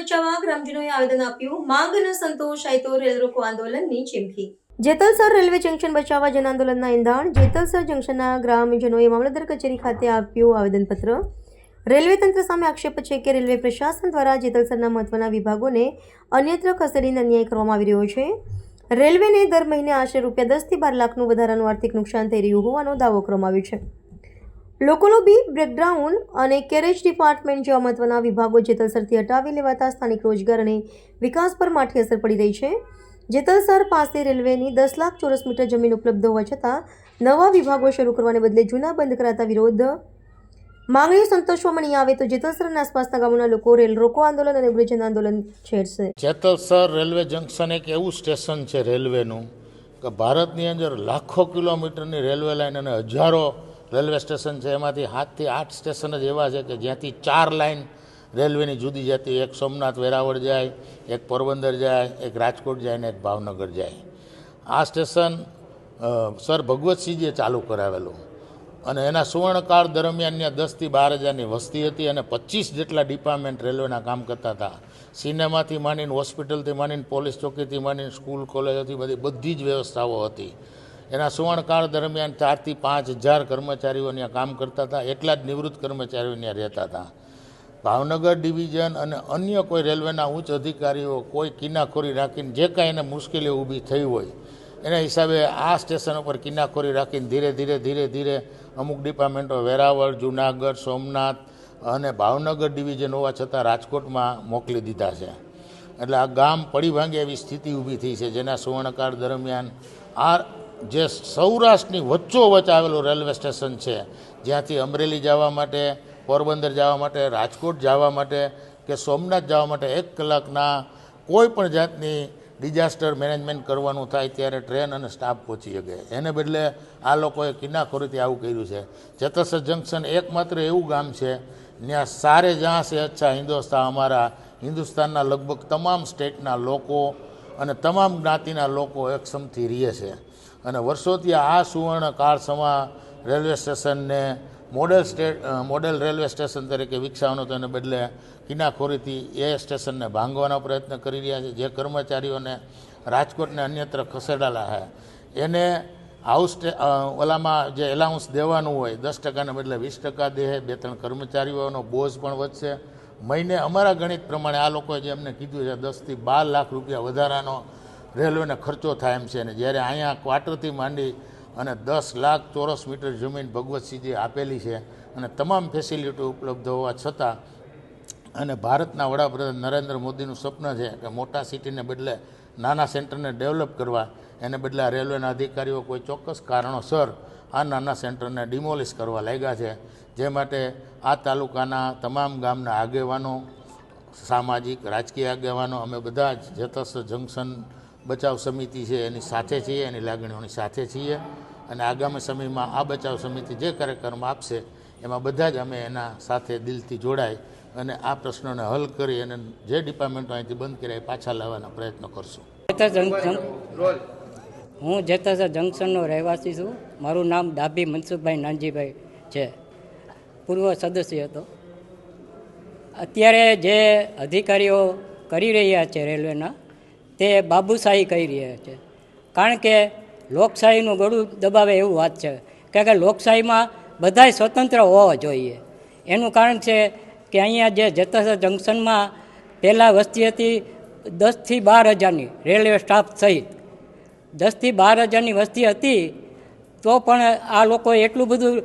બચાવવા ગ્રામજનોએ આવેદન આપ્યું. માંગ ન સંતોષાય તો રેલ રોકો આંદોલનની ચીમકી. જેતલસર રેલવે જંકશન બચાવવા જન આંદોલનના એંધાણ. જેતલસર જંકશનના ગ્રામજનોએ મામલતદાર કચેરી ખાતે આપ્યું આવેદનપત્ર. રેલવે તંત્ર સામે આક્ષેપ છે કે રેલવે પ્રશાસન દ્વારા જેતલસરના મહત્વના વિભાગોને અન્યત્ર ખસેડીને અન્યાય કરવામાં આવી રહ્યો છે. રેલવેને દર મહિને આશરે ₹10 થી 12 લાખનું વધારાનું આર્થિક નુકસાન થઈ રહ્યું હોવાનો દાવો કરવામાં આવ્યો છે. લોકોનો બી બ્રેકડાઉન અને કેરેજ ડિપાર્ટમેન્ટ જેવા મહત્વના વિભાગો જેતલસરથી હટાવી લેવાતા સ્થાનિક રોજગાર અને વિકાસ પર માઠી અસર પડી રહી છે. જેતલસર પાસે રેલવેની 10 લાખ ચોરસ મીટર જમીન ઉપલબ્ધ હોવા છતાં નવા વિભાગો શરૂ કરવાને બદલે જૂના બંધ કરાતા વિરોધ માંગણીઓ સંતોષવામાં નહીં આવે તો જેતલસર અને આસપાસના ગામોના લોકો રેલ રોકો આંદોલન અને ઉગ્ર જન આંદોલન છેડશે. જેતલસર રેલવે જંકશન એક એવું સ્ટેશન છે રેલવેનું કે ભારતની અંદર લાખો કિલોમીટરની રેલવે લાઇન અને હજારો રેલવે સ્ટેશન છે. એમાંથી 7 થી 8 સ્ટેશન જ એવા છે કે જ્યાંથી 4 લાઇન રેલવેની જુદી જતી, એક સોમનાથ વેરાવળ જાય, એક પોરબંદર જાય, એક રાજકોટ જાય ને એક ભાવનગર જાય. આ સ્ટેશન સર ભગવતસિંહજીએ ચાલુ કરાવેલું અને એના સુવર્ણકાળ દરમિયાન ત્યાં 10 થી 12 હજારની વસ્તી હતી અને 25 જેટલા ડિપાર્ટમેન્ટ રેલવેના કામ કરતા હતા. સિનેમાથી માંડીને, હોસ્પિટલથી માંડીને, પોલીસ ચોકીથી માંડીને, સ્કૂલ કોલેજોથી બધી જ વ્યવસ્થાઓ હતી. એના સુવર્ણકાળ દરમિયાન 4 થી 5 હજાર કર્મચારીઓ ત્યાં કામ કરતા હતા. એટલા જ નિવૃત્ત કર્મચારીઓ ત્યાં રહેતા હતા. ભાવનગર ડિવિઝન અને અન્ય કોઈ રેલવેના ઉચ્ચ અધિકારીઓ કોઈ કિનાખોરી રાખીને જે કાંઈ એને મુશ્કેલીઓ ઊભી થઈ હોય એના હિસાબે આ સ્ટેશન ઉપર કિનાખોરી રાખીને ધીરે ધીરે અમુક ડિપાર્ટમેન્ટો વેરાવળ, જૂનાગઢ, સોમનાથ અને ભાવનગર ડિવિઝન હોવા છતાં રાજકોટમાં મોકલી દીધા છે. એટલે આ ગામ પડી ભાંગે એવી સ્થિતિ ઊભી થઈ છે. જેના સુવર્ણકાળ દરમિયાન આ જે સૌરાષ્ટ્રની વચ્ચોવચ્ચ આવેલું રેલવે સ્ટેશન છે, જ્યાંથી અમરેલી જવા માટે, પોરબંદર જવા માટે, રાજકોટ જવા માટે કે સોમનાથ જવા માટે 1 કલાકના કોઈ પણ જાતની ડિઝાસ્ટર મેનેજમેન્ટ કરવાનું થાય ત્યારે ટ્રેન અને સ્ટાફ પહોંચી શકે. એને બદલે આ લોકોએ કિનાખોરીથી આવું કર્યું છે. જેતલસર જંકશન એકમાત્ર એવું ગામ છે ત્યાં સારે જ્યાં છે અચ્છા હિન્દુસ્તાન, અમારા હિન્દુસ્તાનના લગભગ તમામ સ્ટેટના લોકો અને તમામ જ્ઞાતિના લોકો એકસમથી રહે છે. અને વર્ષોથી આ સુવર્ણ કાળ સમા રેલવે સ્ટેશનને મોડેલ રેલવે સ્ટેશન તરીકે વિકસાવવાનો હતો. એને બદલે કિનાખોરીથી એ સ્ટેશનને ભાંગવાનો પ્રયત્ન કરી રહ્યા છે. જે કર્મચારીઓને રાજકોટને અન્યત્ર ખસેડાયેલા છે એને ઓલામાં જે એલાઉન્સ દેવાનું હોય 10%ને બદલે 20% દે. 2-3 કર્મચારીઓનો બોજ પણ વધશે. મહિને અમારા ગણિત પ્રમાણે આ લોકોએ જે અમને કીધું છે 10 થી 12 લાખ રૂપિયા વધારાનો રેલવેને ખર્ચો થાય એમ છે. ને જ્યારે અહીંયા ક્વાર્ટરથી માંડી અને 10 લાખ ચોરસ મીટર જમીન ભગવતસિંહજી આપેલી છે અને તમામ ફેસિલિટી ઉપલબ્ધ હોવા છતાં અને ભારતના વડાપ્રધાન નરેન્દ્ર મોદીનું સ્વપ્ન છે કે મોટા સિટીને બદલે નાના સેન્ટરને ડેવલપ કરવા, એને બદલે આ રેલવેના અધિકારીઓ કોઈ ચોક્કસ કારણોસર આ નાના સેન્ટરને ડિમોલિશ કરવા લાગ્યા છે. જે માટે આ તાલુકાના તમામ ગામના આગેવાનો, સામાજિક રાજકીય આગેવાનો અમે બધા જ જેતલસર જંકશન બચાવ સમિતિ છે એની સાથે છીએ, એની લાગણીઓની સાથે છીએ. અને આગામી સમયમાં આ બચાવ સમિતિ જે કાર્યક્રમ આપશે એમાં બધા જ અમે એના સાથે દિલથી જોડાઈ અને આ પ્રશ્નોને હલ કરી અને જે ડિપાર્ટમેન્ટો અહીંથી બંધ કર્યા એ પાછા લાવવાના પ્રયત્નો કરશું. હું જેતલસર જંકશનનો રહેવાસી છું. મારું નામ ડાભી મનસુખભાઈ નાનજીભાઈ છે. પૂર્વ સદસ્ય હતો. અત્યારે જે અધિકારીઓ કરી રહ્યા છે રેલવેના તે બાબુશાહી કરી રહ્યા છે. કારણ કે લોકશાહીનું ગળું દબાવે એવું વાત છે. કારણ કે લોકશાહીમાં બધાય સ્વતંત્ર હોવા જોઈએ. એનું કારણ છે કે અહીંયા જે જેતલસર જંકશનમાં પહેલાં વસ્તી હતી 10 થી 12 હજારની, રેલવે સ્ટાફ સહિત 10 થી 12 હજારની વસ્તી હતી. તો પણ આ લોકોએ એટલું બધું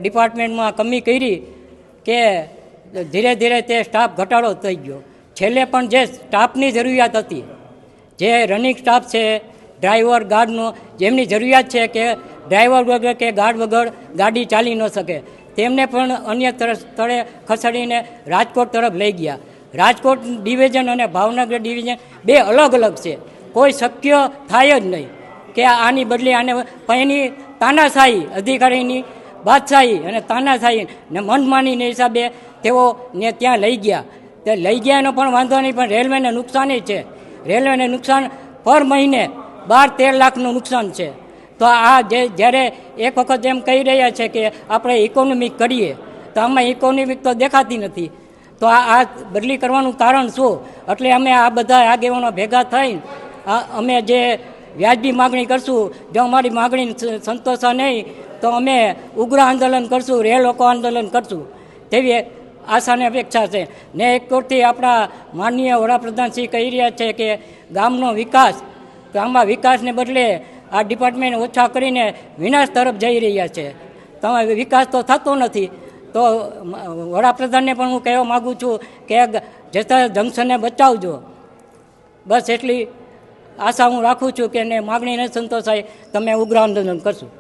ડિપાર્ટમેન્ટમાં કમી કરી કે ધીરે ધીરે તે સ્ટાફ ઘટાડો થઈ ગયો. છેલ્લે પણ જે સ્ટાફની જરૂરિયાત હતી, જે રનિંગ સ્ટાફ છે, ડ્રાઈવર, ગાર્ડનો જેમની જરૂરિયાત છે કે ડ્રાઈવર વગર કે ગાર્ડ વગર ગાડી ચાલી ન શકે, તેમને પણ અન્ય સ્થળે ખસેડીને રાજકોટ તરફ લઈ ગયા. રાજકોટ ડિવિઝન અને ભાવનગર ડિવિઝન 2 અલગ અલગ છે. કોઈ શક્ય થાય જ નહીં કે આની બદલે આને એની તાનાશાહી, અધિકારીની બાદશાહી અને તાનાશાહી ને મનમાનીને હિસાબે તેઓને ત્યાં લઈ ગયા. તે લઈ ગયા એનો પણ વાંધો નહીં, પણ રેલવેને નુકસાન છે. રેલવેને નુકસાન પર મહિને 12-13 લાખનું નુકસાન છે. તો આ જ્યારે એક વખત એમ કહી રહ્યા છે કે આપણે ઇકોનોમિક કરીએ, તો આમાં ઇકોનોમિક તો દેખાતી નથી. તો આ બદલી કરવાનું કારણ શું? એટલે અમે આ બધા આગેવાનો ભેગા થઈને અમે જે વ્યાજબી માગણી કરશું, જો અમારી માગણી સંતોષે નહીં તો અમે ઉગ્ર આંદોલન કરશું, રેલરોકો આંદોલન કરશું તેવી આશાને અપેક્ષા છે. ને એક તરફથી આપણા માનનીય વડાપ્રધાન શ્રી કહી રહ્યા છે કે ગામનો વિકાસ, ગામમાં વિકાસને બદલે આ ડિપાર્ટમેન્ટ ઓછા કરીને વિનાશ તરફ જઈ રહ્યા છે. તમે વિકાસ તો થતો નથી. તો વડાપ્રધાનને પણ હું કહેવા માગું છું કે જેસર જંકશનને બચાવજો. બસ એટલી આશા હું રાખું છું કે એને માગણી ન સંતોષાય તમે ઉગ્ર આંદોલન કરશું.